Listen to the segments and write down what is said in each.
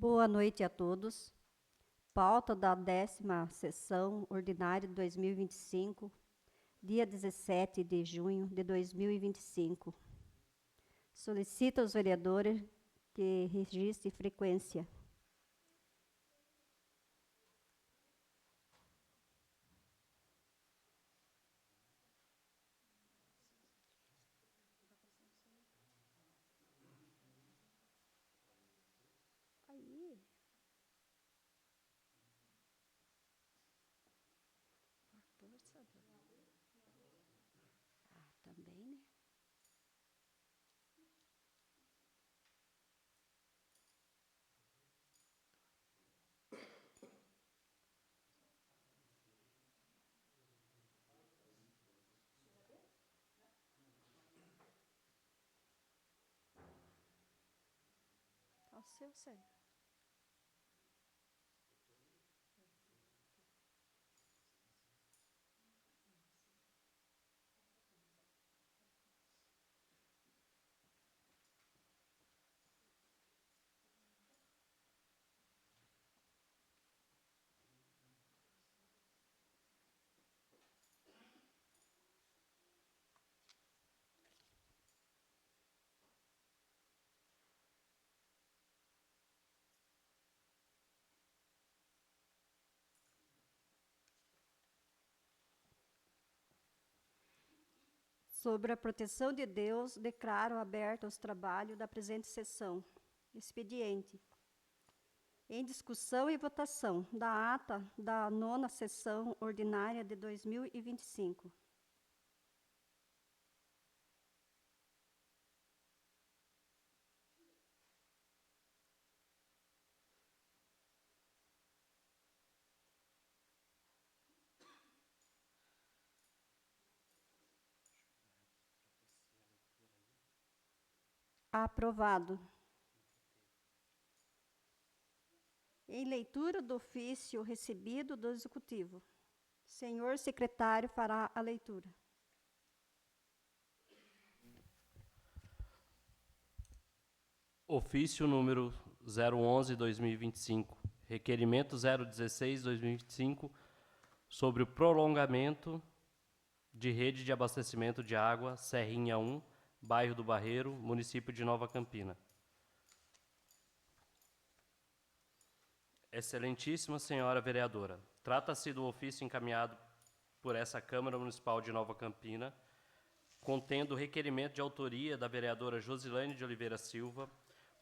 Boa noite a todos. Pauta da 10ª sessão ordinária de 2025, dia 17 de junho de 2025. Solicito aos vereadores que registrem frequência. Aí. Força. Ah, também, né? Ao seu sério. Sobre a proteção de Deus, declaro aberto os trabalhos da presente sessão. Expediente. Em discussão e votação da ata da 9ª sessão ordinária de 2025. Aprovado. Em leitura do ofício recebido do Executivo. Senhor secretário fará a leitura. Ofício número 011/2025, requerimento 016/2025, sobre o prolongamento de rede de abastecimento de água Serrinha 1, bairro do Barreiro, município de Nova Campina. Excelentíssima senhora vereadora, trata-se do ofício encaminhado por essa Câmara Municipal de Nova Campina, contendo o requerimento de autoria da vereadora Josilane de Oliveira Silva,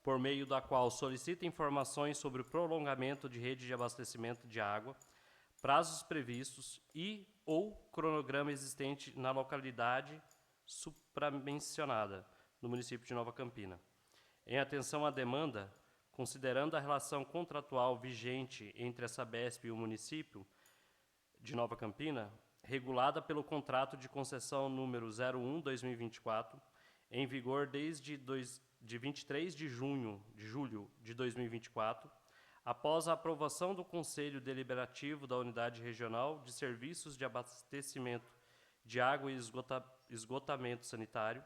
por meio da qual solicita informações sobre o prolongamento de rede de abastecimento de água, prazos previstos e ou cronograma existente na localidade supramencionada, no município de Nova Campina. Em atenção à demanda, considerando a relação contratual vigente entre a Sabesp e o município de Nova Campina, regulada pelo contrato de concessão número 01/2024, em vigor desde 23 de julho de 2024, após a aprovação do Conselho Deliberativo da Unidade Regional de Serviços de Abastecimento de Água e Esgotamento Sanitário,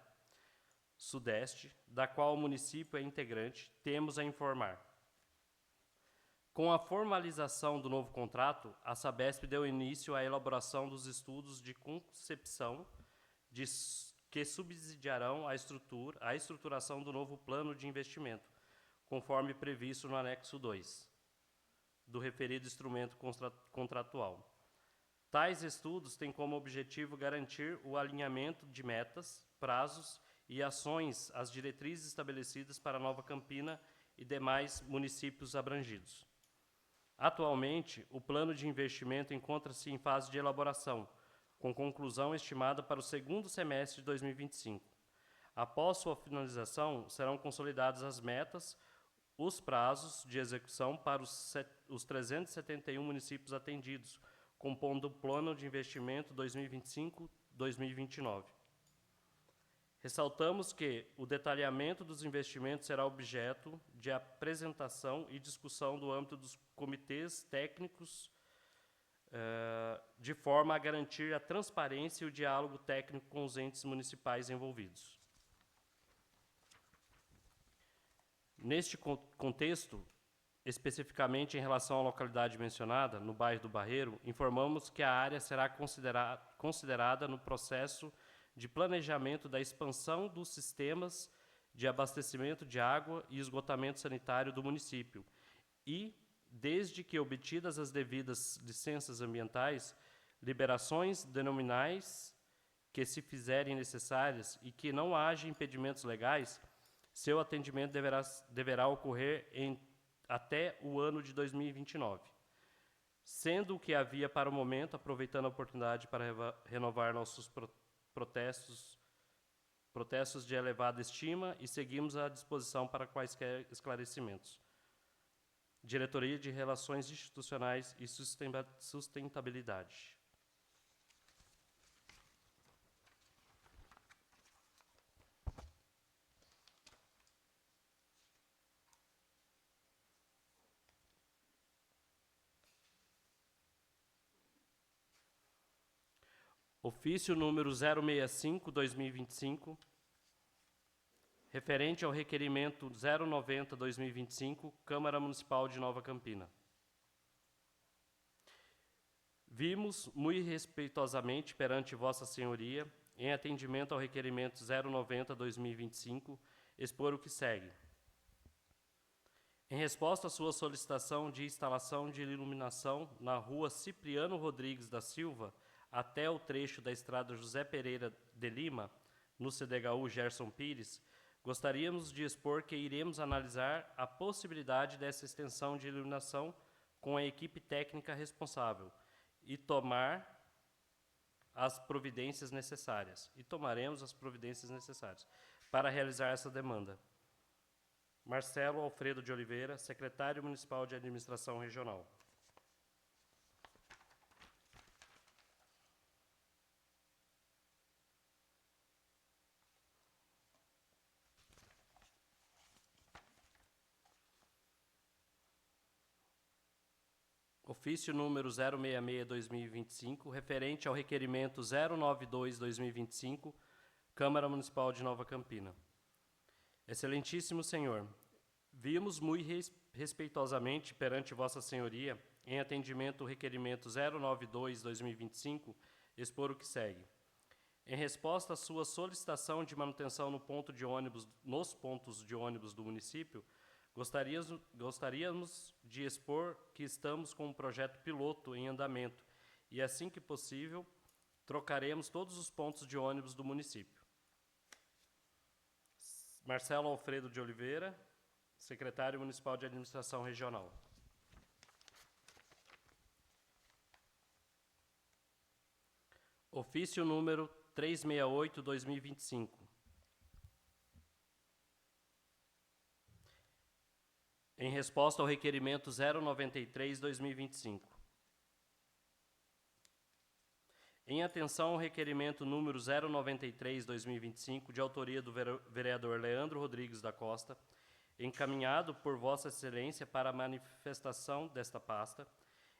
Sudeste, da qual o município é integrante, temos a informar. Com a formalização do novo contrato, a Sabesp deu início à elaboração dos estudos de concepção que subsidiarão a estruturação do novo plano de investimento, conforme previsto no anexo 2 do referido instrumento contratual. Tais estudos têm como objetivo garantir o alinhamento de metas, prazos e ações às diretrizes estabelecidas para Nova Campina e demais municípios abrangidos. Atualmente, o plano de investimento encontra-se em fase de elaboração, com conclusão estimada para o segundo semestre de 2025. Após sua finalização, serão consolidadas as metas, os prazos de execução para os 371 municípios atendidos, compondo o plano de investimento 2025-2029. Ressaltamos que o detalhamento dos investimentos será objeto de apresentação e discussão do âmbito dos comitês técnicos, de forma a garantir a transparência e o diálogo técnico com os entes municipais envolvidos. Neste contexto, Especificamente em relação à localidade mencionada, no bairro do Barreiro, informamos que a área será considerada no processo de planejamento da expansão dos sistemas de abastecimento de água e esgotamento sanitário do município e, desde que obtidas as devidas licenças ambientais, liberações denominais que se fizerem necessárias e que não haja impedimentos legais, seu atendimento deverá ocorrer até o ano de 2029. Sendo o que havia para o momento, aproveitando a oportunidade para renovar nossos protestos de elevada estima e seguimos à disposição para quaisquer esclarecimentos. Diretoria de Relações Institucionais e Sustentabilidade. Ofício número 065/2025, referente ao requerimento 090/2025, Câmara Municipal de Nova Campina. Vimos, muito respeitosamente perante Vossa Senhoria, em atendimento ao requerimento 090/2025, expor o que segue. Em resposta à sua solicitação de instalação de iluminação na rua Cipriano Rodrigues da Silva, até o trecho da estrada José Pereira de Lima, no CDHU Gerson Pires, gostaríamos de expor que iremos analisar a possibilidade dessa extensão de iluminação com a equipe técnica responsável e tomaremos as providências necessárias para realizar essa demanda. Marcelo Alfredo de Oliveira, secretário municipal de Administração Regional. Ofício número 066/2025, referente ao requerimento 092/2025, Câmara Municipal de Nova Campina. Excelentíssimo Senhor, vimos muito respeitosamente perante Vossa Senhoria, em atendimento ao requerimento 092/2025, expor o que segue. Em resposta à sua solicitação de manutenção nos pontos de ônibus do município, gostaríamos de expor que estamos com um projeto piloto em andamento e, assim que possível, trocaremos todos os pontos de ônibus do município. Marcelo Alfredo de Oliveira, secretário municipal de Administração Regional. Ofício número 368/2025. Em resposta ao requerimento 093/2025. Em atenção ao requerimento número 093/2025, de autoria do vereador Leandro Rodrigues da Costa, encaminhado por Vossa Excelência para a manifestação desta pasta,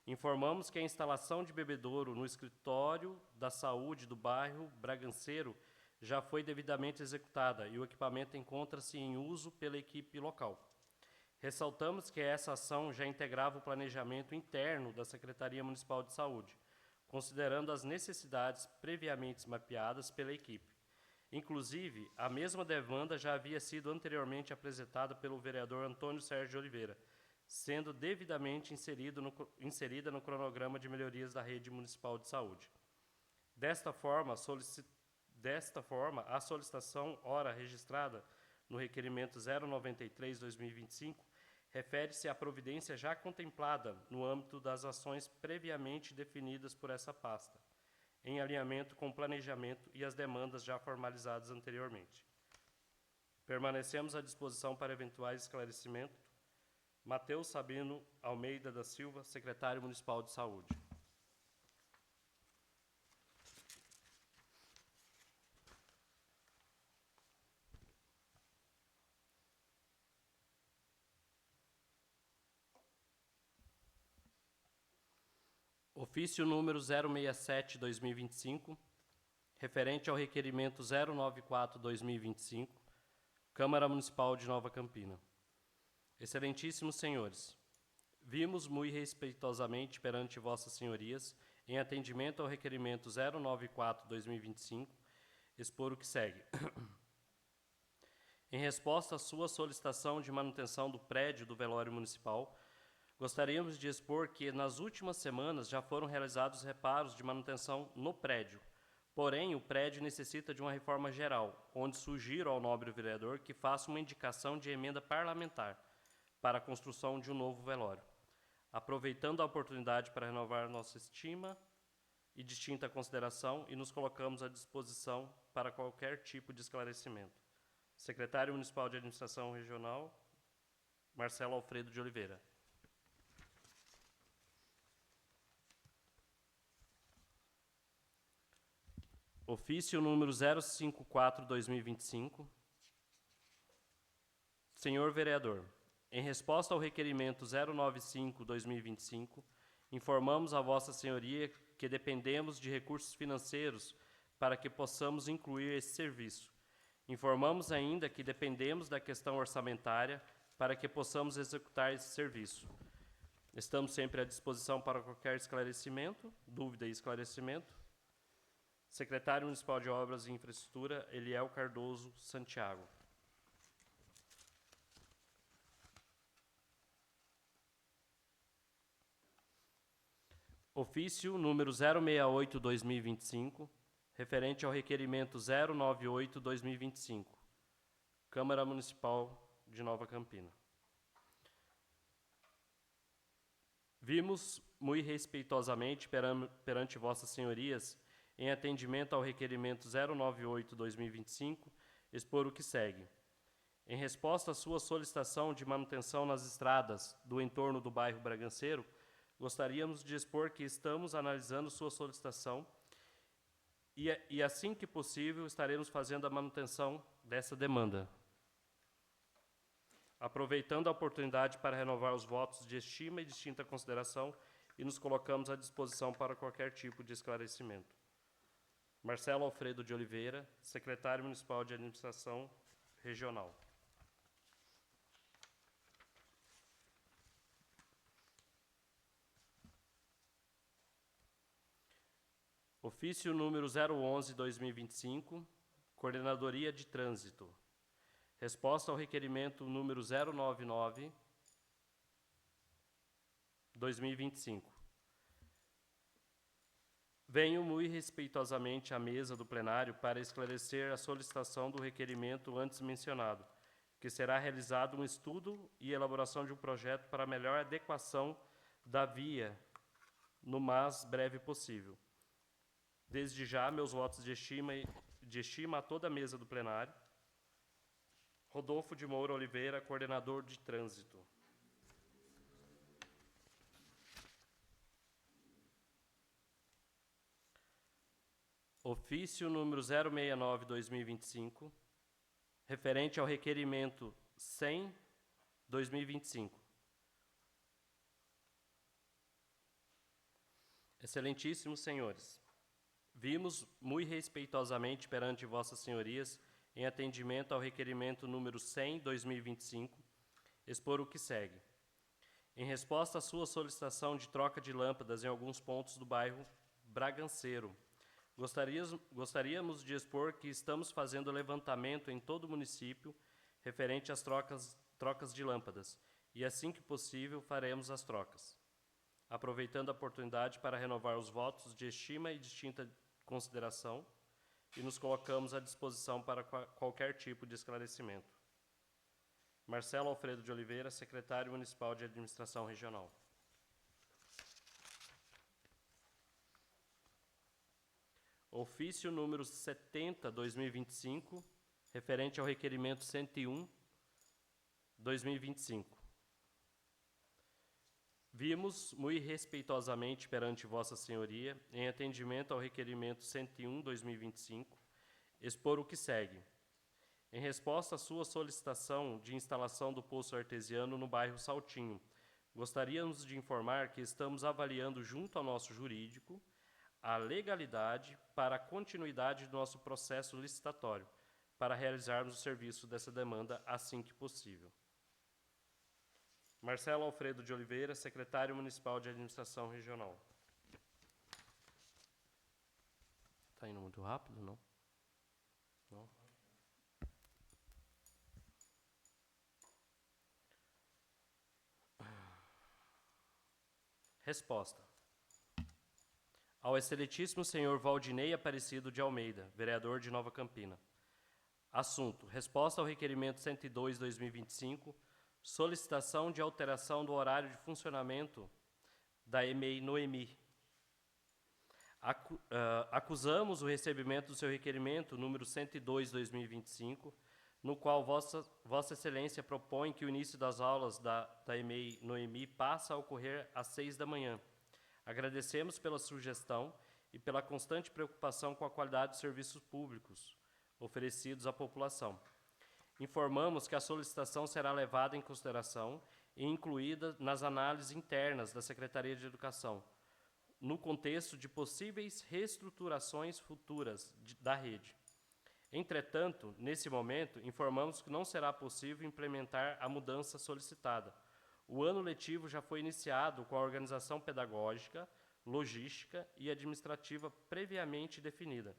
informamos que a instalação de bebedouro no escritório da saúde do bairro Braganceiro já foi devidamente executada e o equipamento encontra-se em uso pela equipe local. Ressaltamos que essa ação já integrava o planejamento interno da Secretaria Municipal de Saúde, considerando as necessidades previamente mapeadas pela equipe. Inclusive, a mesma demanda já havia sido anteriormente apresentada pelo vereador Antônio Sérgio de Oliveira, sendo devidamente inserida no cronograma de melhorias da rede municipal de saúde. Desta forma, a solicitação ora registrada no requerimento 093/2025 refere-se à providência já contemplada no âmbito das ações previamente definidas por essa pasta, em alinhamento com o planejamento e as demandas já formalizadas anteriormente. Permanecemos à disposição para eventuais esclarecimentos. Matheus Sabino Almeida da Silva, secretário municipal de Saúde. Ofício número 067/2025, referente ao requerimento 094/2025, Câmara Municipal de Nova Campina. Excelentíssimos senhores, Vimos muito respeitosamente perante vossas senhorias, em atendimento ao requerimento 094/2025, expor o que segue. Em resposta à sua solicitação de manutenção do prédio do velório municipal, gostaríamos de expor que nas últimas semanas já foram realizados reparos de manutenção no prédio. Porém, o prédio necessita de uma reforma geral, onde sugiro ao nobre vereador que faça uma indicação de emenda parlamentar para a construção de um novo velório. Aproveitando a oportunidade para renovar nossa estima e distinta consideração, e nos colocamos à disposição para qualquer tipo de esclarecimento. Secretário Municipal de Administração Regional, Marcelo Alfredo de Oliveira. Ofício número 054/2025. Senhor vereador, em resposta ao requerimento 095/2025, informamos a Vossa Senhoria que dependemos de recursos financeiros para que possamos incluir esse serviço. Informamos ainda que dependemos da questão orçamentária para que possamos executar esse serviço. Estamos sempre à disposição para qualquer esclarecimento, dúvida e esclarecimento. Secretário Municipal de Obras e Infraestrutura, Eliel Cardoso Santiago. Ofício número 068/2025, referente ao requerimento 098/2025, Câmara Municipal de Nova Campina. Vimos, muito respeitosamente perante vossas senhorias, em atendimento ao requerimento 098/2025, expor o que segue. Em resposta à sua solicitação de manutenção nas estradas do entorno do bairro Braganceiro, gostaríamos de expor que estamos analisando sua solicitação e assim que possível, estaremos fazendo a manutenção dessa demanda. Aproveitando a oportunidade para renovar os votos de estima e distinta consideração, e nos colocamos à disposição para qualquer tipo de esclarecimento. Marcelo Alfredo de Oliveira, Secretário Municipal de Administração Regional. Ofício número 011/2025, Coordenadoria de Trânsito. Resposta ao requerimento número 099/2025. Venho muito respeitosamente à mesa do plenário para esclarecer a solicitação do requerimento antes mencionado, que será realizado um estudo e elaboração de um projeto para melhor adequação da via no mais breve possível. Desde já, meus votos de estima a toda a mesa do plenário. Rodolfo de Moura Oliveira, coordenador de trânsito. Ofício número 069/2025, referente ao requerimento 100/2025. Excelentíssimos senhores, vimos muito respeitosamente perante vossas senhorias, em atendimento ao requerimento número 100/2025, expor o que segue. Em resposta à sua solicitação de troca de lâmpadas em alguns pontos do bairro Braganceiro, gostaríamos de expor que estamos fazendo levantamento em todo o município referente às trocas de lâmpadas, e assim que possível faremos as trocas. Aproveitando a oportunidade para renovar os votos de estima e distinta consideração, e nos colocamos à disposição para qualquer tipo de esclarecimento. Marcelo Alfredo de Oliveira, Secretário Municipal de Administração Regional. Ofício número 70/2025, referente ao requerimento 101/2025. Vimos, muito respeitosamente perante Vossa Senhoria, em atendimento ao requerimento 101/2025, expor o que segue. Em resposta à sua solicitação de instalação do poço artesiano no bairro Saltinho, gostaríamos de informar que estamos avaliando junto ao nosso jurídico a legalidade para a continuidade do nosso processo licitatório, para realizarmos o serviço dessa demanda assim que possível. Marcelo Alfredo de Oliveira, secretário municipal de administração regional. Está indo muito rápido, não? Não? Resposta. Ao excelentíssimo senhor Valdinei Aparecido de Almeida, vereador de Nova Campina. Assunto: resposta ao requerimento 102/2025, solicitação de alteração do horário de funcionamento da EMEI no EMI. Acusamos o recebimento do seu requerimento número 102/2025, no qual Vossa Excelência propõe que o início das aulas da EMEI no EMI passe a ocorrer às 6 da manhã. Agradecemos pela sugestão e pela constante preocupação com a qualidade dos serviços públicos oferecidos à população. Informamos que a solicitação será levada em consideração e incluída nas análises internas da Secretaria de Educação, no contexto de possíveis reestruturações futuras da rede. Entretanto, nesse momento, informamos que não será possível implementar a mudança solicitada. O ano letivo já foi iniciado com a organização pedagógica, logística e administrativa previamente definida.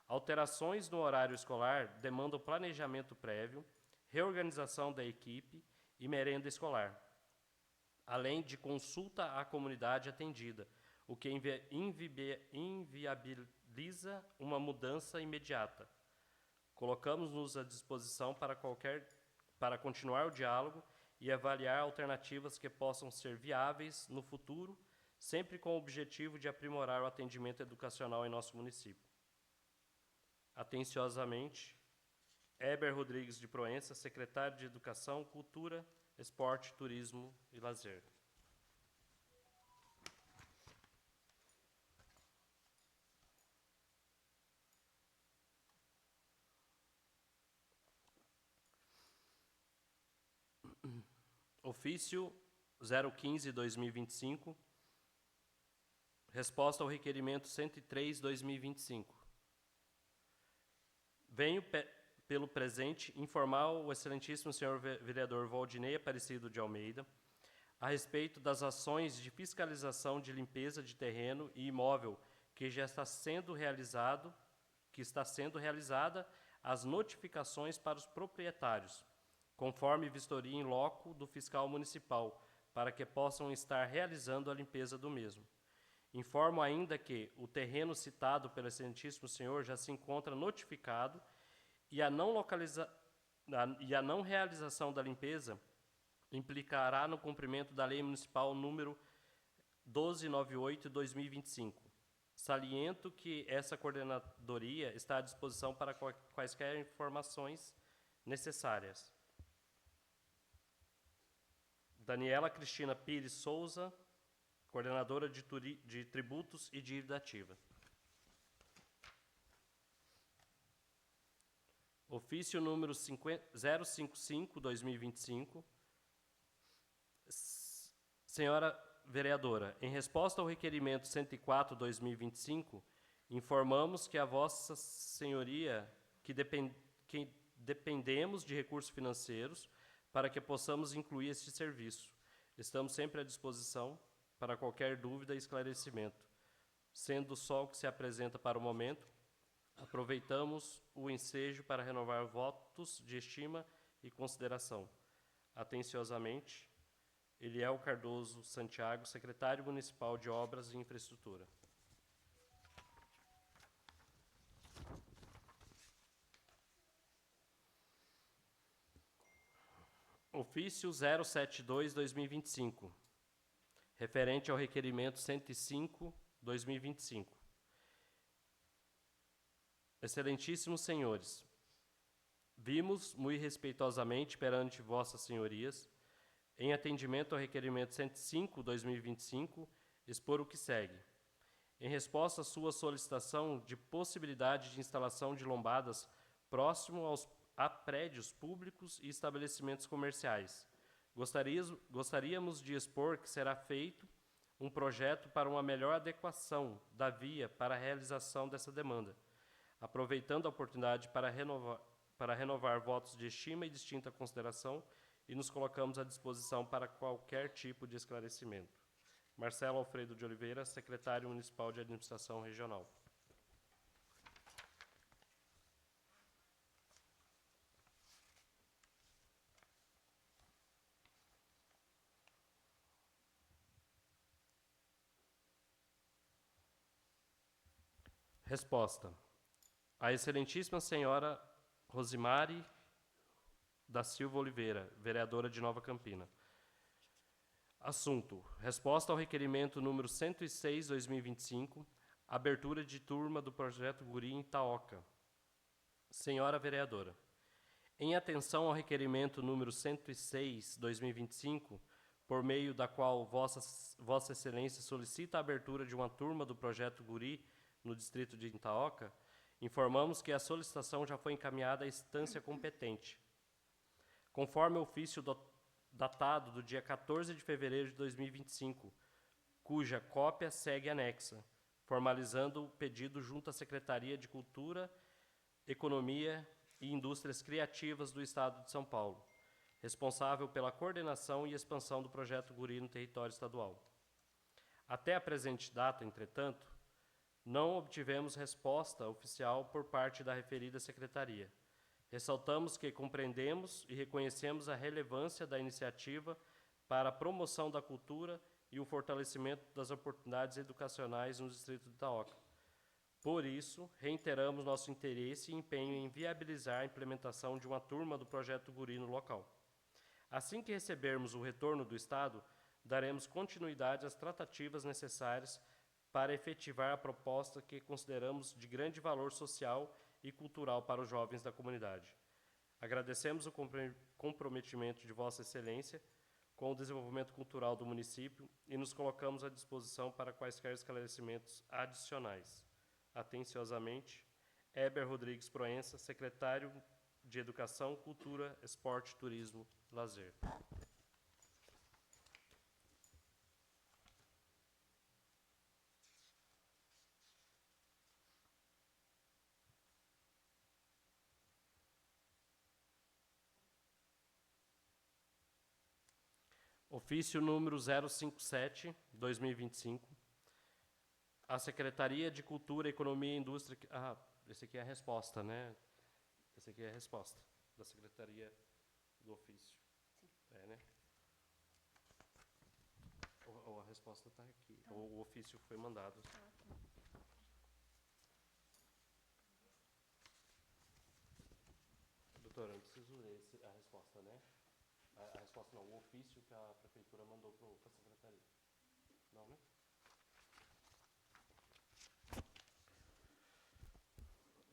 Alterações no horário escolar demandam planejamento prévio, reorganização da equipe e merenda escolar, além de consulta à comunidade atendida, o que inviabiliza uma mudança imediata. Colocamos-nos à disposição para continuar o diálogo e avaliar alternativas que possam ser viáveis no futuro, sempre com o objetivo de aprimorar o atendimento educacional em nosso município. Atenciosamente, Heber Rodrigues de Proença, secretário de Educação, Cultura, Esporte, Turismo e Lazer. Ofício 015/2025, resposta ao requerimento 103/2025. Venho, pelo presente, informar o excelentíssimo senhor vereador Valdinei Aparecido de Almeida a respeito das ações de fiscalização de limpeza de terreno e imóvel que está sendo realizada as notificações para os proprietários, conforme vistoria em loco do fiscal municipal, para que possam estar realizando a limpeza do mesmo. Informo ainda que o terreno citado pelo excelentíssimo senhor já se encontra notificado e a não realização da limpeza implicará no cumprimento da Lei Municipal número 1298/2025. Saliento que essa coordenadoria está à disposição para quaisquer informações necessárias. Daniela Cristina Pires Souza, coordenadora de Tributos e Dívida Ativa. Ofício número 055/2025. Senhora vereadora, em resposta ao requerimento 104/2025, informamos que a Vossa Senhoria que dependemos de recursos financeiros para que possamos incluir este serviço. Estamos sempre à disposição para qualquer dúvida e esclarecimento. Sendo só o que se apresenta para o momento, aproveitamos o ensejo para renovar votos de estima e consideração. Atenciosamente, Eliel Cardoso Santiago, secretário municipal de Obras e Infraestrutura. Ofício 072/2025, referente ao requerimento 105/2025. Excelentíssimos senhores, vimos muito respeitosamente perante vossas senhorias, em atendimento ao requerimento 105/2025, expor o que segue. Em resposta à sua solicitação de possibilidade de instalação de lombadas próximo a prédios públicos e estabelecimentos comerciais, gostaríamos de expor que será feito um projeto para uma melhor adequação da via para a realização dessa demanda, aproveitando a oportunidade para renovar votos de estima e distinta consideração e nos colocamos à disposição para qualquer tipo de esclarecimento. Marcelo Alfredo de Oliveira, secretário municipal de administração regional. Resposta. A excelentíssima senhora Rosimari da Silva Oliveira, vereadora de Nova Campina. Assunto: resposta ao requerimento número 106/2025, abertura de turma do projeto Guri em Itaoca. Senhora vereadora, em atenção ao requerimento número 106/2025, por meio da qual Vossa Excelência solicita a abertura de uma turma do projeto Guri no distrito de Itaoca, informamos que a solicitação já foi encaminhada à instância competente. Conforme o ofício datado do dia 14 de fevereiro de 2025, cuja cópia segue anexa, formalizando o pedido junto à Secretaria de Cultura, Economia e Indústrias Criativas do Estado de São Paulo, responsável pela coordenação e expansão do projeto Guri no território estadual. Até a presente data, entretanto, não obtivemos resposta oficial por parte da referida secretaria. Ressaltamos que compreendemos e reconhecemos a relevância da iniciativa para a promoção da cultura e o fortalecimento das oportunidades educacionais no distrito de Itaoca. Por isso, reiteramos nosso interesse e empenho em viabilizar a implementação de uma turma do projeto Guri no local. Assim que recebermos o retorno do Estado, daremos continuidade às tratativas necessárias para efetivar a proposta que consideramos de grande valor social e cultural para os jovens da comunidade. Agradecemos o comprometimento de Vossa Excelência com o desenvolvimento cultural do município e nos colocamos à disposição para quaisquer esclarecimentos adicionais. Atenciosamente, Heber Rodrigues Proença, secretário de Educação, Cultura, Esporte, Turismo, Lazer. Ofício número 057/2025. A Secretaria de Cultura, Economia e Indústria... esse aqui é a resposta, né? Esse aqui é a resposta da Secretaria do Ofício. Sim. É, né? A resposta está aqui. Tá. O ofício foi mandado. Doutora, eu preciso ler a resposta, né? A resposta não, o ofício que a prefeitura mandou para a secretaria. Não, né?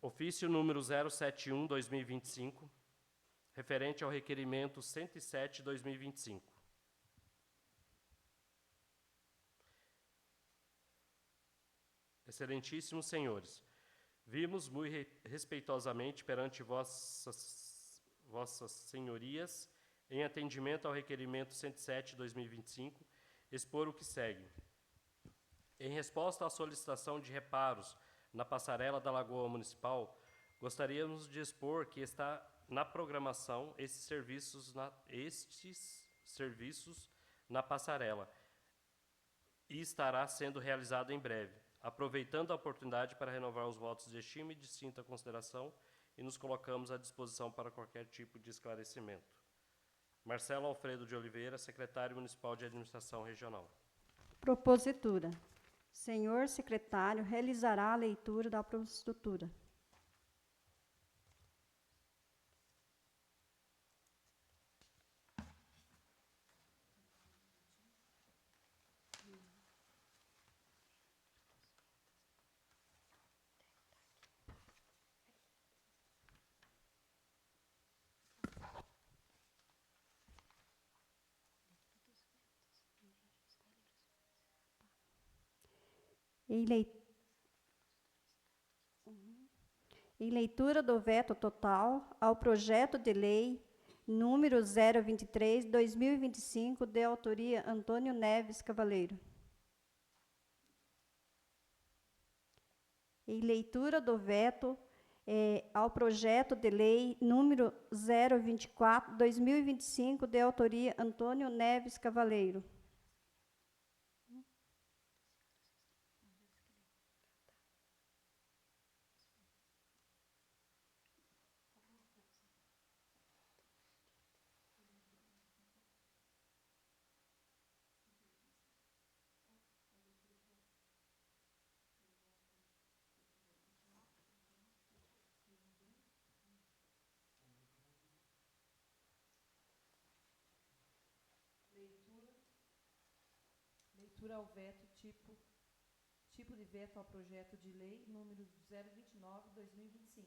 Ofício número 071/2025, referente ao requerimento 107/2025. Excelentíssimos senhores, vimos muito respeitosamente perante vossas senhorias, em atendimento ao requerimento 107/2025, expor o que segue. Em resposta à solicitação de reparos na passarela da Lagoa Municipal, gostaríamos de expor que está na programação estes serviços na passarela e estará sendo realizado em breve, aproveitando a oportunidade para renovar os votos de estima e distinta consideração e nos colocamos à disposição para qualquer tipo de esclarecimento. Marcelo Alfredo de Oliveira, secretário municipal de administração regional. Propositura. Senhor secretário realizará a leitura da propositura. Em leitura do veto total ao projeto de lei número 023/2025, de autoria Antônio Neves Cavaleiro. Em leitura do veto ao projeto de lei número 024/2025, de autoria Antônio Neves Cavaleiro. Leitura ao veto, tipo de veto ao projeto de lei número 029/2025.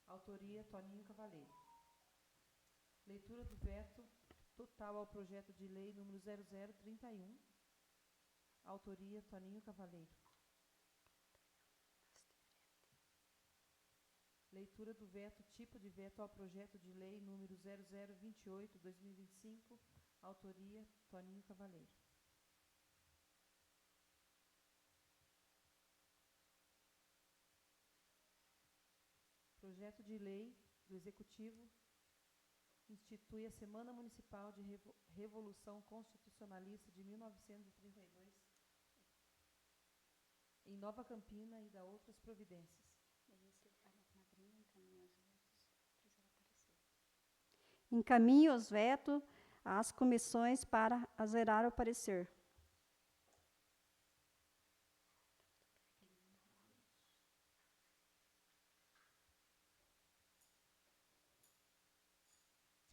Autoria Toninho Cavaleiro. Leitura do veto total ao projeto de lei número 0031. Autoria Toninho Cavaleiro. Leitura do veto, tipo de veto ao projeto de lei número 0028/2025. Autoria Toninho Cavaleiro. Projeto de lei do Executivo institui a Semana Municipal de Revolução Constitucionalista de 1932 em Nova Campina e da outras providências. Encaminhe os vetos às comissões para azerar o parecer.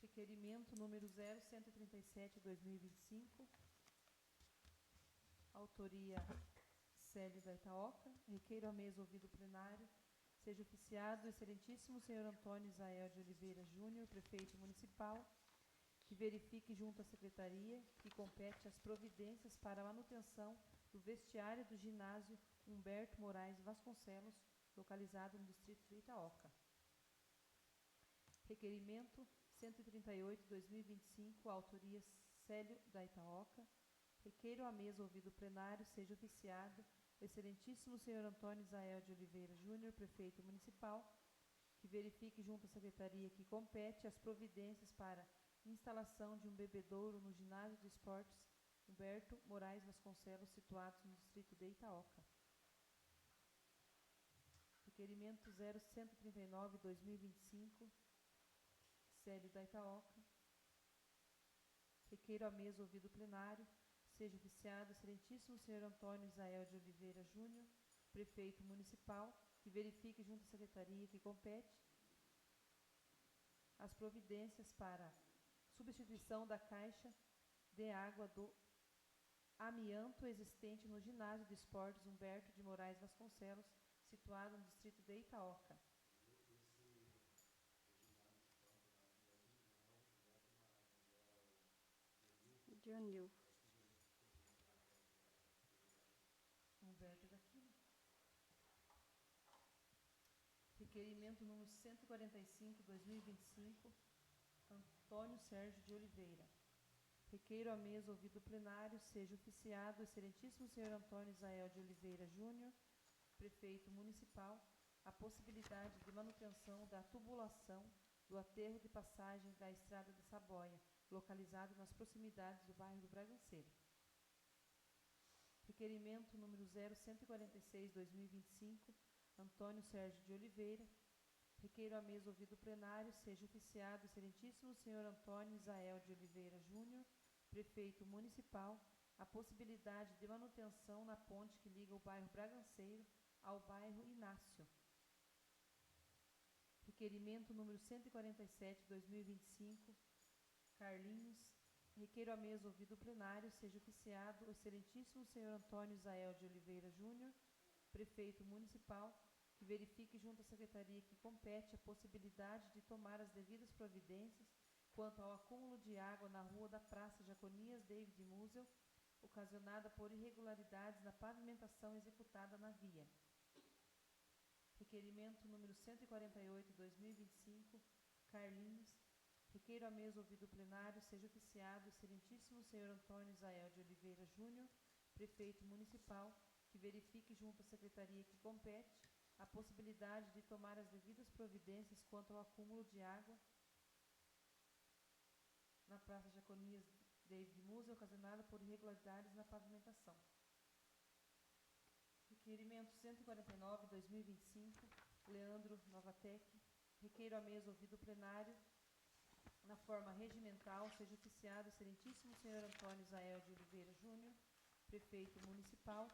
Requerimento número 0137/2025. Autoria Célio da Itaoca. Requeiro à mesa ouvido plenário seja oficiado o excelentíssimo senhor Antônio Isael de Oliveira Júnior, prefeito municipal, que verifique junto à secretaria que compete as providências para a manutenção do vestiário do ginásio Humberto Moraes Vasconcelos, localizado no distrito de Itaoca. Requerimento 138/2025, autoria Célio da Itaoca. Requeiro à mesa ouvido plenário seja oficiado o excelentíssimo senhor Antônio Isael de Oliveira Júnior, prefeito municipal, que verifique junto à secretaria que compete as providências para instalação de um bebedouro no ginásio de esportes Humberto Moraes Vasconcelos, situados no distrito de Itaoca. Requerimento 0139/2025, Célio da Itaoca. Requeiro à mesa ouvido plenário seja oficiado o excelentíssimo senhor Antônio Isael de Oliveira Júnior, prefeito municipal, que verifique junto à secretaria que compete as providências para substituição da caixa de água do amianto existente no ginásio de esportes Humberto de Moraes Vasconcelos, situado no distrito de Itaoca. Dionil. Humberto daqui, né? Requerimento número 145/2025, Antônio Sérgio de Oliveira. Requeiro à mesa ouvido plenário seja oficiado o excelentíssimo senhor Antônio Isael de Oliveira Júnior, prefeito municipal, a possibilidade de manutenção da tubulação do aterro de passagem da Estrada de Saboia, localizado nas proximidades do bairro do Braganceiro. Requerimento número 0146/2025, Antônio Sérgio de Oliveira. Requeiro à mesa ouvido plenário seja oficiado o excelentíssimo senhor Antônio Isael de Oliveira Júnior, prefeito municipal, a possibilidade de manutenção na ponte que liga o bairro Braganceiro ao bairro Inácio. Requerimento número 147/2025, Carlinhos. Requeiro à mesa ouvido plenário seja oficiado o excelentíssimo senhor Antônio Isael de Oliveira Júnior, prefeito municipal, que verifique junto à secretaria que compete a possibilidade de tomar as devidas providências quanto ao acúmulo de água na rua da Praça Jaconias David Musel, ocasionada por irregularidades na pavimentação executada na via. Requerimento número 148/2025, Carlinhos. Requeiro à mesa ouvido plenário seja oficiado o excelentíssimo senhor Antônio Isael de Oliveira Júnior, prefeito municipal, que verifique junto à secretaria que compete a possibilidade de tomar as devidas providências quanto ao acúmulo de água na Praça Jaconias David Musa, ocasionada por irregularidades na pavimentação. Requerimento 149/2025, Leandro Novatec. Requeiro à mesa ouvido plenário, na forma regimental, seja oficiado o excelentíssimo senhor Antônio Isael de Oliveira Júnior, prefeito municipal,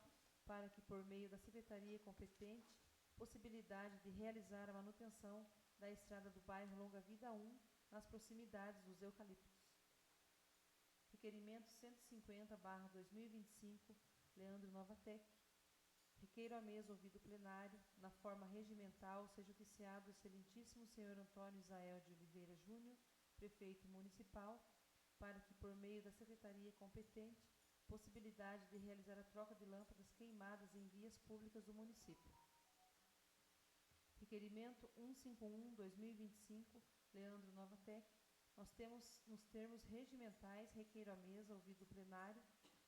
para que, por meio da secretaria competente, possibilidade de realizar a manutenção da estrada do bairro Longa Vida 1, nas proximidades dos eucaliptos. Requerimento 150/2025, Leandro Novatec. Requeiro à mesa ouvido plenário, na forma regimental, seja oficiado o excelentíssimo senhor Antônio Isael de Oliveira Júnior, prefeito municipal, para que, por meio da secretaria competente, possibilidade de realizar a troca de lâmpadas queimadas em vias públicas do município. Requerimento 151/2025, Leandro Novatec. Nós temos, nos termos regimentais, requeiro à mesa, ouvido plenário,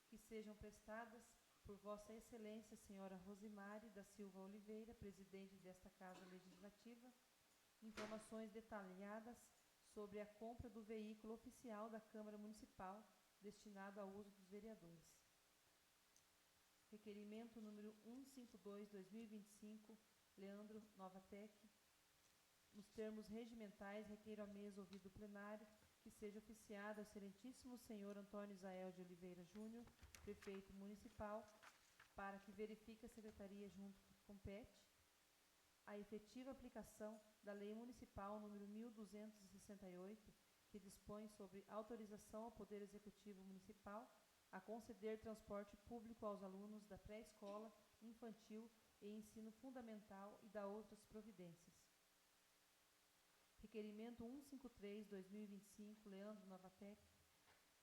que sejam prestadas por Vossa Excelência, senhora Rosimari da Silva Oliveira, presidente desta Casa Legislativa, informações detalhadas sobre a compra do veículo oficial da Câmara Municipal, destinado ao uso dos vereadores. Requerimento número 152/2025, Leandro Novatec. Nos termos regimentais, requeiro à mesa ouvido plenário que seja oficiado ao excelentíssimo senhor Antônio Isael de Oliveira Júnior, prefeito municipal, para que verifique a secretaria junto que compete a efetiva aplicação da Lei Municipal número 1268, que dispõe sobre autorização ao Poder Executivo Municipal a conceder transporte público aos alunos da pré-escola, infantil e ensino fundamental e da outras providências. Requerimento 153/2025, Leandro Novatec.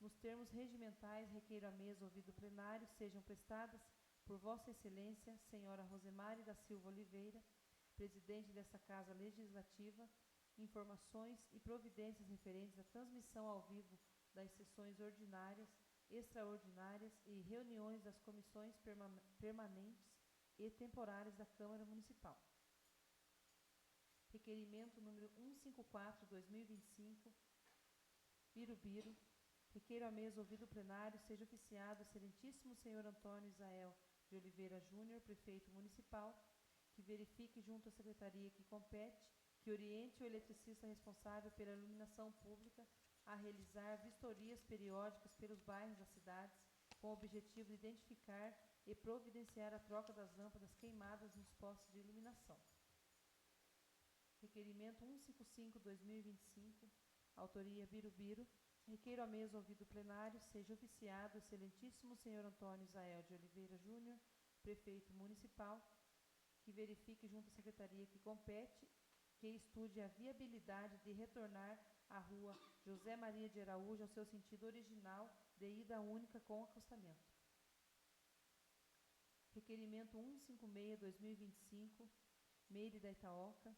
Nos termos regimentais, requeiro à mesa ouvido plenário sejam prestadas por Vossa Excelência, senhora Rosemari da Silva Oliveira, presidente desta Casa Legislativa, informações e providências referentes à transmissão ao vivo das sessões ordinárias, extraordinárias e reuniões das comissões permanentes e temporárias da Câmara Municipal. Requerimento número 154/2025, Birubiru. Requeiro à mesa ouvido plenário seja oficiado o excelentíssimo senhor Antônio Isael de Oliveira Júnior, prefeito municipal, que verifique junto à secretaria que compete, que oriente o eletricista responsável pela iluminação pública a realizar vistorias periódicas pelos bairros das cidades, com o objetivo de identificar e providenciar a troca das lâmpadas queimadas nos postos de iluminação. Requerimento 155/2025, autoria Birubiru. Requeiro à mesa ouvido plenário seja oficiado o excelentíssimo senhor Antônio Isael de Oliveira Júnior, prefeito municipal, que verifique junto à secretaria que compete, que estude a viabilidade de retornar à rua José Maria de Araújo ao seu sentido original de ida única com acostamento. Requerimento 156/2025, Meire da Itaoca.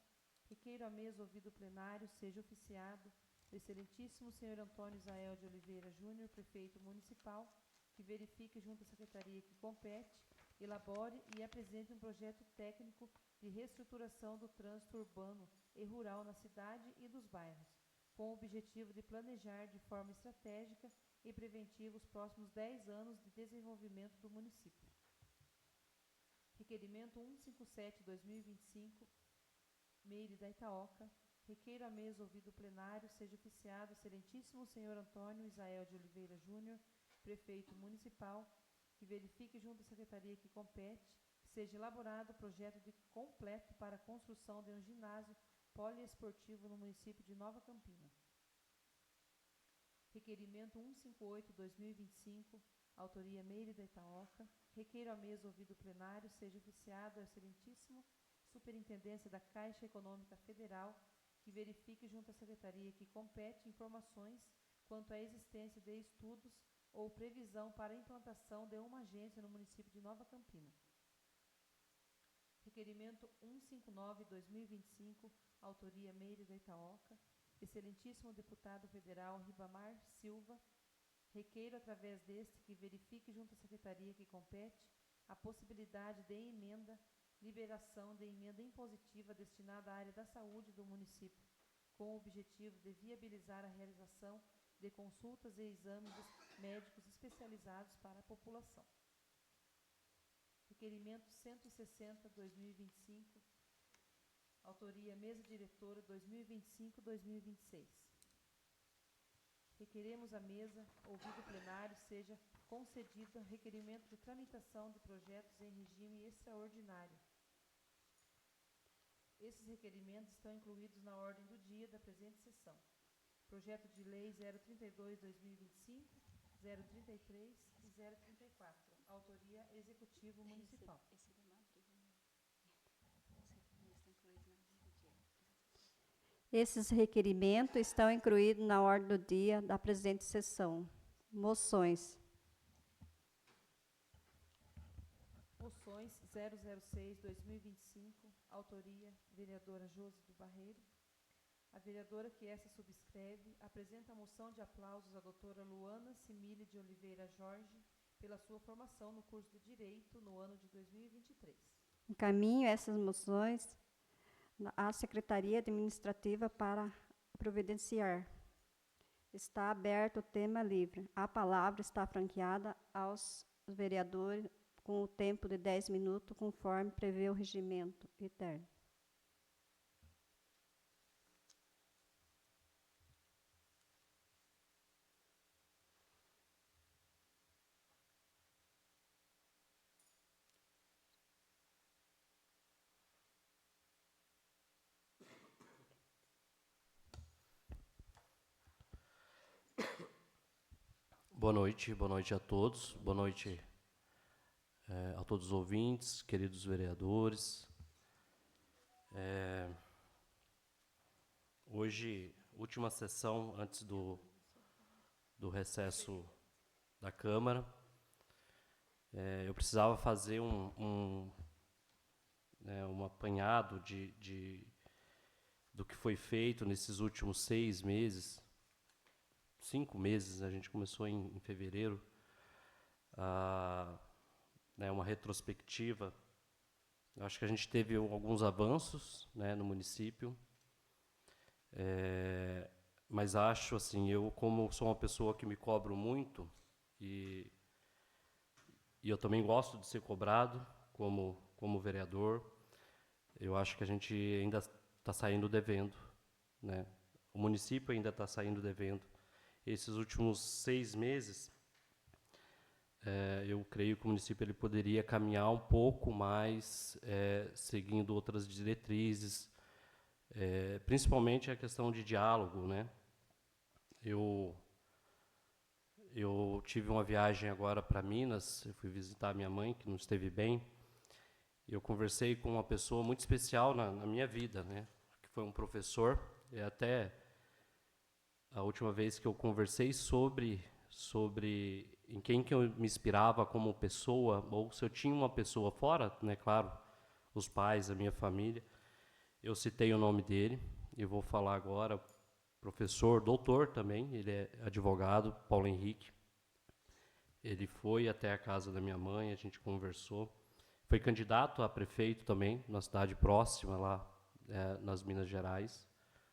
Requeiro à mesa ouvido plenário seja oficiado o excelentíssimo senhor Antônio Isael de Oliveira Júnior, prefeito municipal, que verifique junto à secretaria que compete, elabore e apresente um projeto técnico de reestruturação do trânsito urbano e rural na cidade e dos bairros, com o objetivo de planejar de forma estratégica e preventiva os próximos 10 anos de desenvolvimento do município. Requerimento 157/2025, Meire da Itaoca. Requeiro à mesa ouvido plenário seja oficiado o excelentíssimo senhor Antônio Isael de Oliveira Júnior, prefeito municipal, que verifique junto à secretaria que compete, que seja elaborado o projeto de completo para a construção de um ginásio poliesportivo no município de Nova Campina. Requerimento 158/2025, autoria Meire da Itaoca. Requeiro à mesa ouvido plenário seja oficiado ao excelentíssimo Superintendência da Caixa Econômica Federal, que verifique junto à secretaria que compete informações quanto à existência de estudos ou previsão para a implantação de uma agência no município de Nova Campina. Requerimento 159/2025, autoria Meire da Itaoca. Excelentíssimo deputado federal Ribamar Silva. Requeiro, através deste, que verifique junto à secretaria que compete a possibilidade de emenda, liberação de emenda impositiva destinada à área da saúde do município, com o objetivo de viabilizar a realização de consultas e exames médicos especializados para a população. Requerimento 160/2025, autoria Mesa Diretora 2025-2026. Requeremos à mesa, ouvido o plenário, seja concedido requerimento de tramitação de projetos em regime extraordinário. Esses requerimentos estão incluídos na ordem do dia da presente sessão. Projeto de Lei 032/2025, 033 e 034. Autoria Executivo Municipal. Esses requerimentos estão incluídos na ordem do dia da presente sessão. Moções. Moções 006/2025, autoria vereadora Josi do Barreiro. A vereadora que essa subscreve apresenta a moção de aplausos à doutora Luana Simile de Oliveira Jorge pela sua formação no curso de Direito no ano de 2023. Encaminho essas moções à Secretaria Administrativa para providenciar. Está aberto o tema livre. A palavra está franqueada aos vereadores com o tempo de 10 minutos, conforme prevê o regimento interno. Boa noite a todos, boa noite a todos os ouvintes, queridos vereadores. Hoje, última sessão antes do recesso da Câmara. Eu precisava fazer um apanhado do que foi feito nesses últimos 6 meses, 5 meses, a gente começou em fevereiro, uma retrospectiva. Eu acho que a gente teve alguns avanços, no município, mas acho, assim, eu como sou uma pessoa que me cobro muito, e eu também gosto de ser cobrado como vereador, eu acho que a gente ainda está saindo devendo, O município ainda está saindo devendo. Esses últimos 6 meses, eu creio que o município ele poderia caminhar um pouco mais, seguindo outras diretrizes, principalmente a questão de diálogo, Eu tive uma viagem agora para Minas, eu fui visitar minha mãe, que não esteve bem, e eu conversei com uma pessoa muito especial na minha vida, que foi um professor, e até a última vez que eu conversei sobre em quem que eu me inspirava como pessoa, ou se eu tinha uma pessoa fora, claro, os pais, a minha família, eu citei o nome dele, e vou falar agora, professor, doutor também, ele é advogado, Paulo Henrique. Ele foi até a casa da minha mãe, a gente conversou. Foi candidato a prefeito também, na cidade próxima, lá nas Minas Gerais,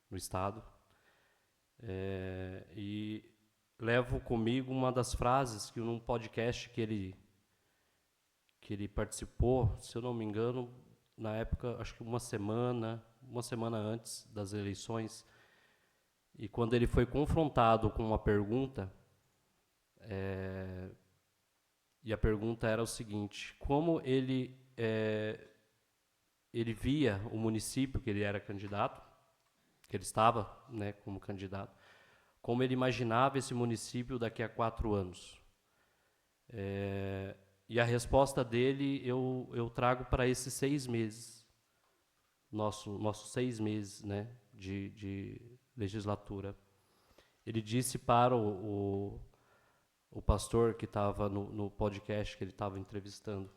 no estado. E levo comigo uma das frases que num podcast que ele participou, se eu não me engano, na época, acho que uma semana antes das eleições, e quando ele foi confrontado com uma pergunta, e a pergunta era o seguinte: como ele via o município que ele era candidato, que ele estava, como candidato, como ele imaginava esse município daqui a 4 anos. E a resposta dele eu trago para esses 6 meses, nossos 6 meses, de legislatura. Ele disse para o pastor que estava no podcast que ele estava entrevistando,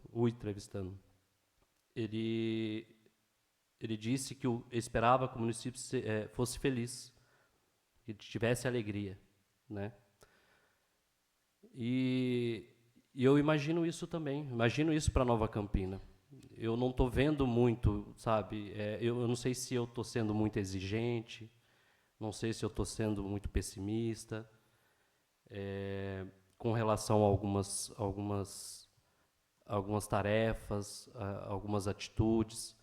ele disse que esperava que o município fosse feliz, que tivesse alegria, E E eu imagino isso também, imagino isso para Nova Campina. Eu não estou vendo muito, sabe? Eu não sei se eu estou sendo muito exigente, não sei se eu estou sendo muito pessimista, com relação a algumas tarefas, algumas atitudes.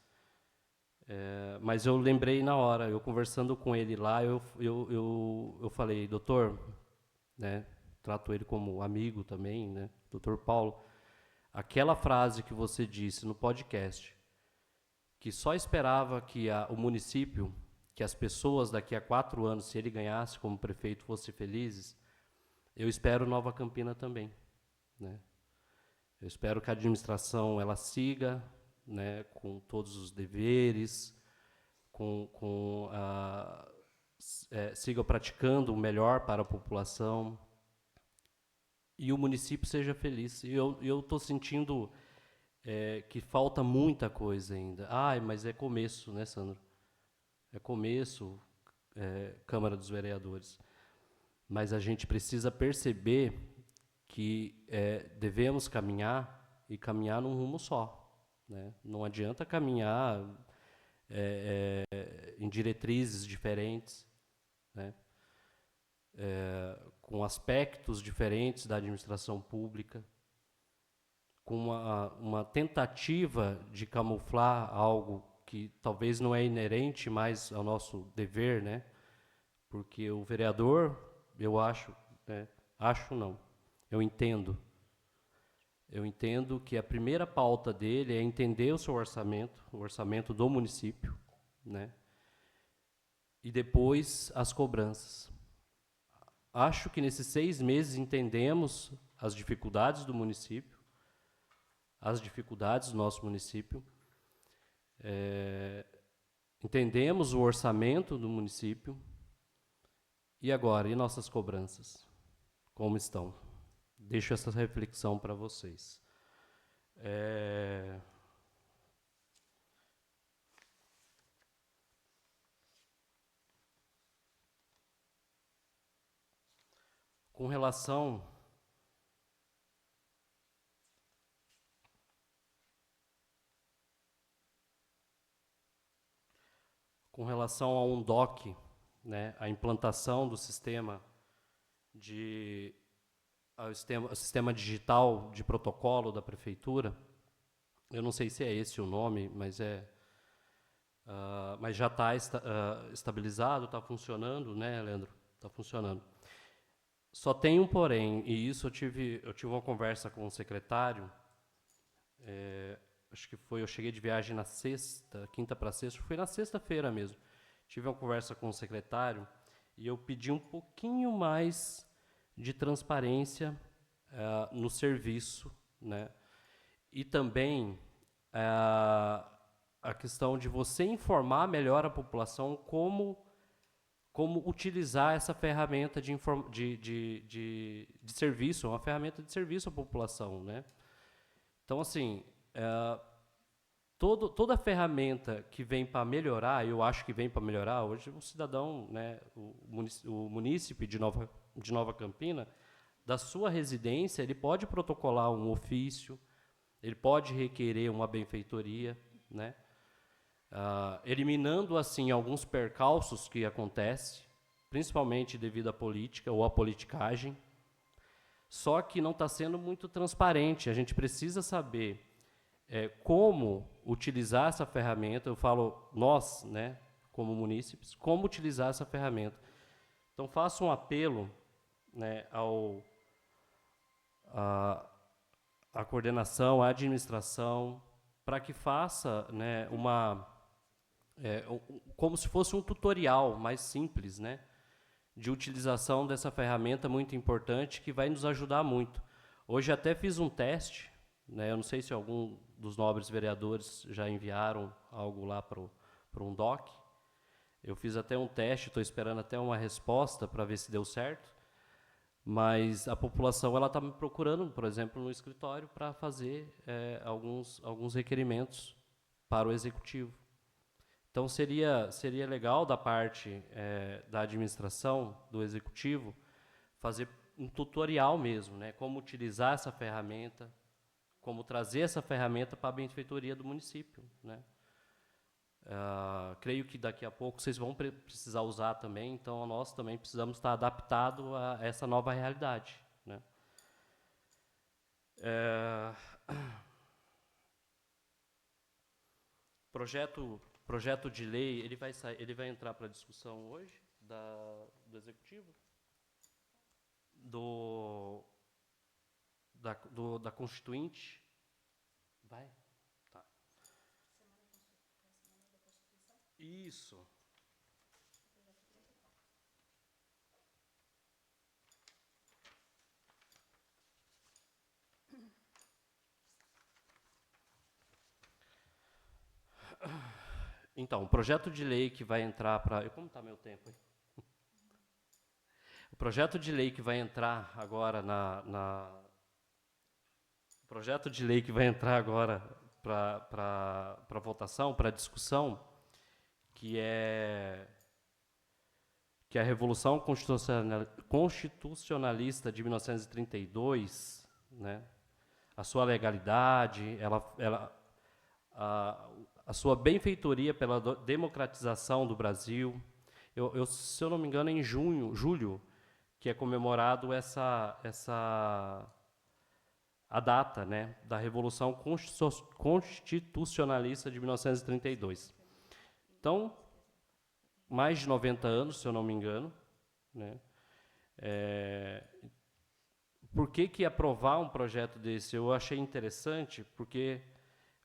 Mas eu lembrei na hora, eu conversando com ele lá, eu falei, doutor, né, trato ele como amigo também, né, doutor Paulo, aquela frase que você disse no podcast, que só esperava que o município, que as pessoas daqui a 4 anos, se ele ganhasse como prefeito, fossem felizes, eu espero Nova Campina também, né? Eu espero que a administração ela siga, né, com todos os deveres, siga praticando o melhor para a população e o município seja feliz. E eu estou sentindo que falta muita coisa ainda. Mas é começo, né, Sandro? É começo, Câmara dos Vereadores. Mas a gente precisa perceber que devemos caminhar e caminhar num rumo só, né? Não adianta caminhar em diretrizes diferentes, né? Com aspectos diferentes da administração pública, com uma tentativa de camuflar algo que talvez não é inerente mais ao nosso dever, né? Porque o vereador, eu acho, né? Acho não, eu entendo que a primeira pauta dele é entender o seu orçamento, o orçamento do município, né? E depois as cobranças. Acho que nesses 6 meses entendemos as dificuldades do município, as dificuldades do nosso município, entendemos o orçamento do município, e agora, e nossas cobranças? Como estão? Deixo essa reflexão para vocês. Com relação a um DOC, né, a implantação do sistema sistema digital de protocolo da prefeitura, eu não sei se é esse o nome, mas mas já está estabilizado, está funcionando, né, Leandro? Está funcionando. Só tem um porém, e isso eu tive uma conversa com o secretário, acho que eu cheguei de viagem na sexta, quinta para sexta, foi na sexta-feira mesmo. Tive uma conversa com o secretário e eu pedi um pouquinho mais de transparência no serviço, né? E também a questão de você informar melhor a população como utilizar essa ferramenta de serviço, uma ferramenta de serviço à população, né? Então, assim, toda ferramenta que vem para melhorar, eu acho que vem para melhorar, hoje o cidadão, né, o munícipe de Nova Campina, da sua residência, ele pode protocolar um ofício, ele pode requerer uma benfeitoria, né? Eliminando, assim, alguns percalços que acontecem, principalmente devido à política ou à politicagem, só que não está sendo muito transparente. A gente precisa saber como utilizar essa ferramenta. Eu falo nós, né, como munícipes, como utilizar essa ferramenta. Então, faço um apelo, né, à coordenação, à administração, para que faça, né, como se fosse um tutorial mais simples, né, de utilização dessa ferramenta muito importante que vai nos ajudar muito. Hoje até fiz um teste, né, eu não sei se algum dos nobres vereadores já enviaram algo lá para um DOC. Eu fiz até um teste, estou esperando até uma resposta para ver se deu certo, mas a população ela está me procurando, por exemplo, no escritório para fazer alguns requerimentos para o executivo. Então, seria legal da parte da administração, do executivo, fazer um tutorial mesmo, né? Como utilizar essa ferramenta, como trazer essa ferramenta para a benfeitoria do município, né? Creio que daqui a pouco vocês vão precisar usar também, então nós também precisamos estar adaptados a essa nova realidade, né? Projeto de lei, ele vai entrar para discussão hoje do executivo, da Constituinte, vai, tá? Isso. Então, o projeto de lei que vai entrar para... Como está meu tempo aí? O projeto de lei que vai entrar agora o projeto de lei que vai entrar agora para votação, para discussão, que é a Revolução Constitucionalista de 1932, né? A sua legalidade, a sua benfeitoria pela democratização do Brasil. Se eu não me engano, é em julho, que é comemorado a data, né, da Revolução Constitucionalista de 1932. Então, mais de 90 anos, se eu não me engano, né? Por que aprovar um projeto desse? Eu achei interessante, porque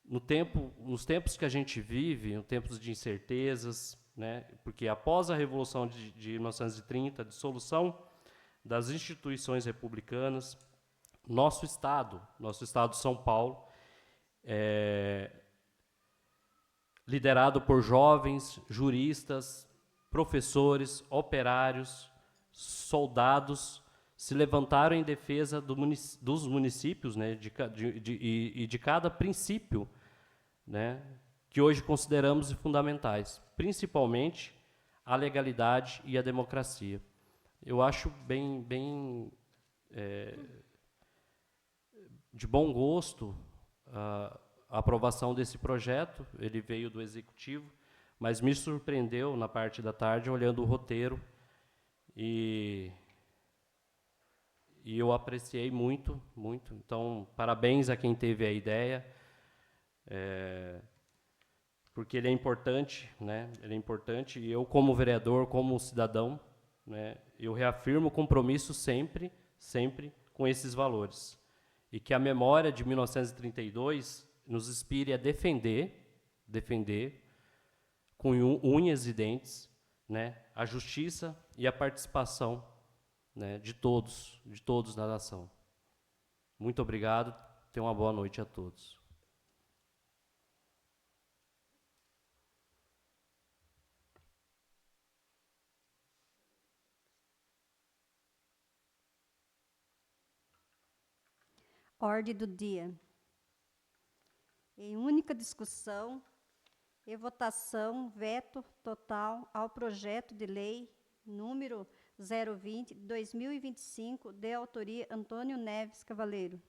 nos tempos que a gente vive, em tempos de incertezas, né, porque após a Revolução de 1930, a dissolução das instituições republicanas, nosso estado de São Paulo, liderado por jovens, juristas, professores, operários, soldados, se levantaram em defesa dos municípios, né, de cada princípio, né, que hoje consideramos fundamentais, principalmente a legalidade e a democracia. Eu acho bem de bom gosto a aprovação desse projeto. Ele veio do Executivo, mas me surpreendeu na parte da tarde, olhando o roteiro, e eu apreciei muito, muito. Então, parabéns a quem teve a ideia, porque ele é importante, né? Ele é importante, e eu, como vereador, como cidadão, né, eu reafirmo o compromisso sempre com esses valores. E que a memória de 1932 nos inspire a defender com unhas e dentes, né, a justiça e a participação, né, de todos na nação. Muito obrigado, tenham uma boa noite a todos. Ordem do dia. Em única discussão e votação, veto total ao projeto de lei número 020/2025, de autoria Antônio Neves Cavaleiro.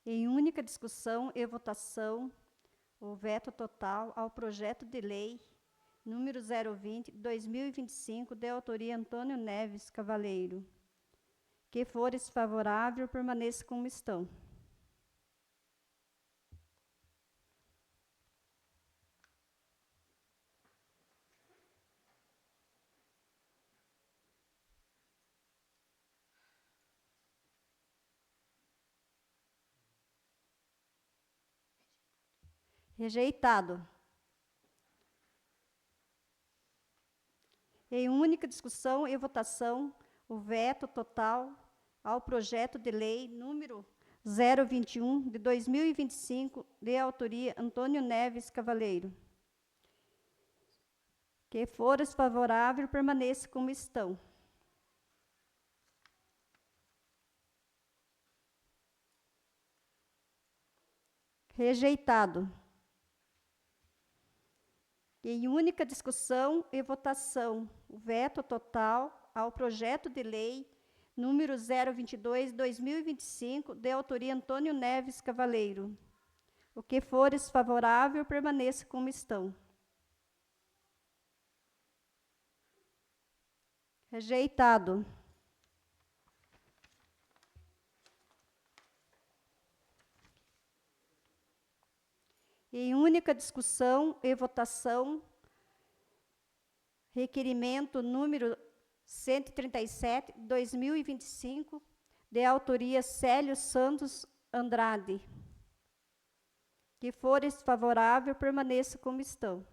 Em única discussão e votação, o veto total ao projeto de lei número 020/2025, de autoria Antônio Neves Cavaleiro. Que fores favorável, permaneça como estão. Rejeitado. Em única discussão e votação, o veto total ao projeto de lei número 021/2025, de autoria Antônio Neves Cavaleiro. Que fores favorável, permaneça como estão. Rejeitado. Em única discussão e votação, o veto total ao projeto de lei número 022/2025, de autoria Antônio Neves Cavaleiro. O que fores favorável, permaneça como estão. Rejeitado. Em única discussão e votação, requerimento número 137/2025, de autoria Célio Santos Andrade. Que fores favorável, permaneça como estão.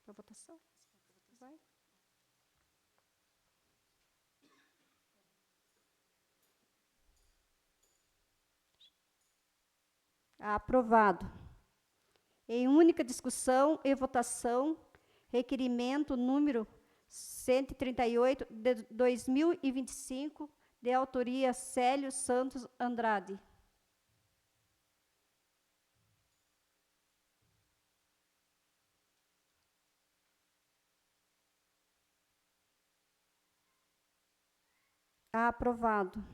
Para votação? Vai. Aprovado. Em única discussão e votação, requerimento número 138/2025, de autoria Célio Santos Andrade. Aprovado.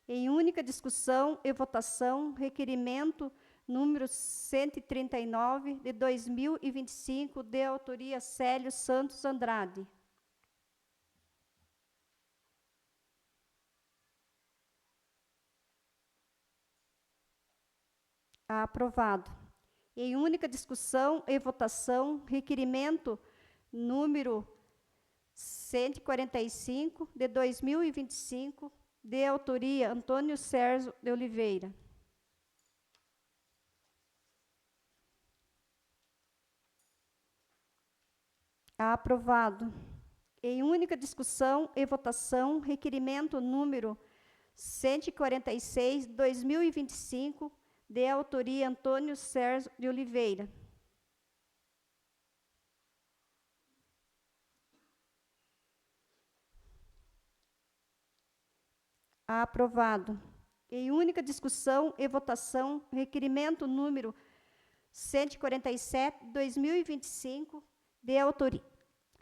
Em única discussão e votação, requerimento número 139/2025, de autoria Célio Santos Andrade. Aprovado. Em única discussão e votação, requerimento número 145/2025, de autoria Antônio Sérgio de Oliveira. Aprovado. Em única discussão e votação, requerimento número 146/2025, de autoria Antônio Sérgio de Oliveira. Aprovado. Em única discussão e votação, requerimento número 147/2025, de autoria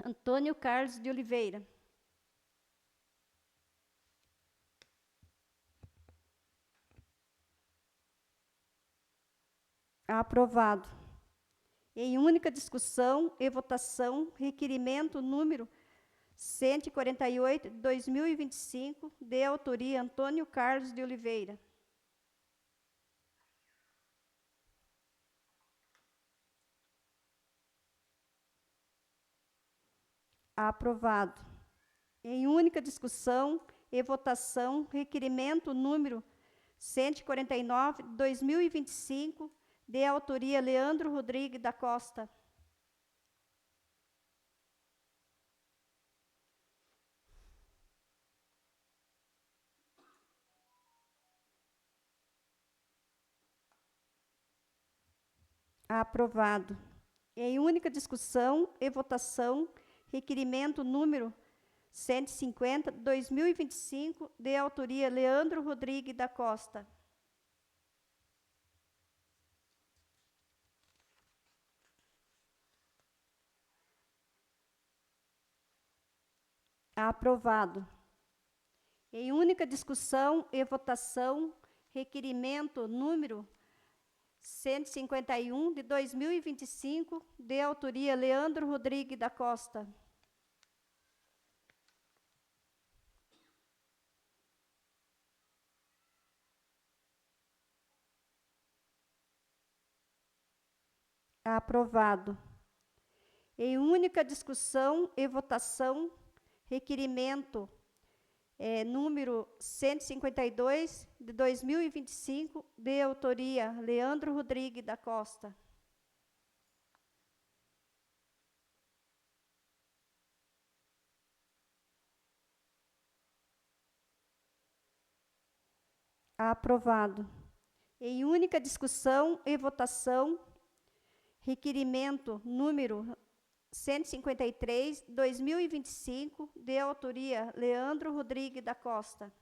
Antônio Carlos de Oliveira. Aprovado. Em única discussão e votação, requerimento número 148/2025, de autoria Antônio Carlos de Oliveira. Aprovado. Em única discussão e votação, requerimento número 149/2025, de autoria Leandro Rodrigues da Costa. Aprovado. Em única discussão e votação, requerimento número 150/2025, de autoria Leandro Rodrigues da Costa. Aprovado. Em única discussão e votação, requerimento número 151 de 2025, de autoria Leandro Rodrigues da Costa. Aprovado. Em única discussão e votação, requerimento número 152 de 2025, de autoria Leandro Rodrigues da Costa. Aprovado. Em única discussão e votação, requerimento número 153, 2025, de autoria Leandro Rodrigues da Costa.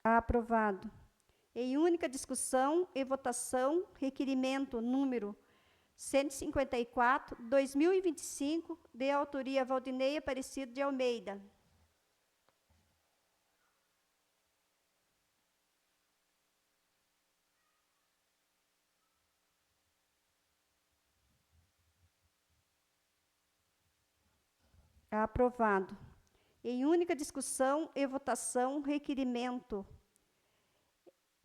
Aprovado. Em única discussão e votação, requerimento número 154, 2025, de autoria Valdinei Aparecido de Almeida. Aprovado. Em única discussão e votação, requerimento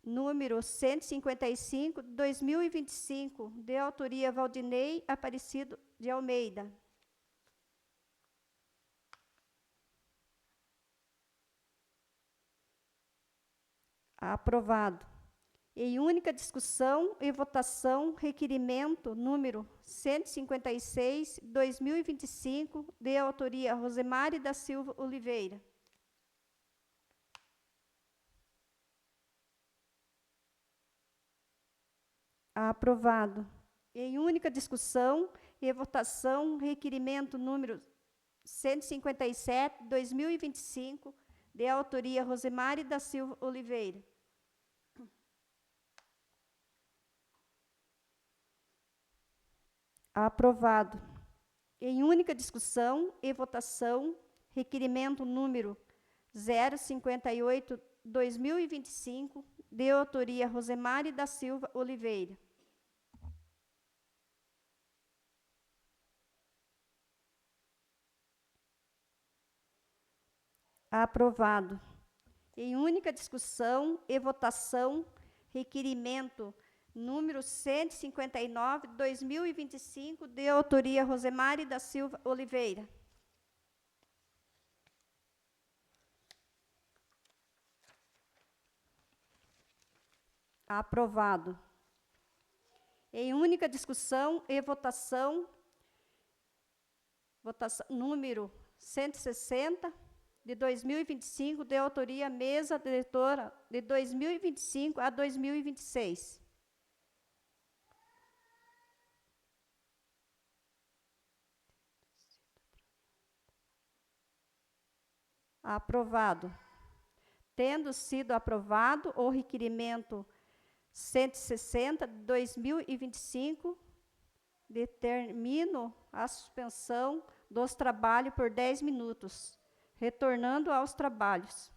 número 155, 2025, de autoria Valdinei Aparecido de Almeida. Aprovado. Em única discussão e votação, requerimento número 156, 2025, de autoria Rosemary da Silva Oliveira. Aprovado. Em única discussão e votação, requerimento número 157, 2025, de autoria Rosemary da Silva Oliveira. Aprovado. Em única discussão e votação, requerimento número 058, 2025, de autoria Rosemary da Silva Oliveira. Aprovado. Em única discussão e votação, requerimento número 159, 2025, de autoria Rosemary da Silva Oliveira. Aprovado. Em única discussão e votação, número 160, de 2025, de autoria Mesa Diretora, de 2025 a 2026. Aprovado. Tendo sido aprovado o requerimento 160 de 2025, determino a suspensão dos trabalhos por 10 minutos, retornando aos trabalhos.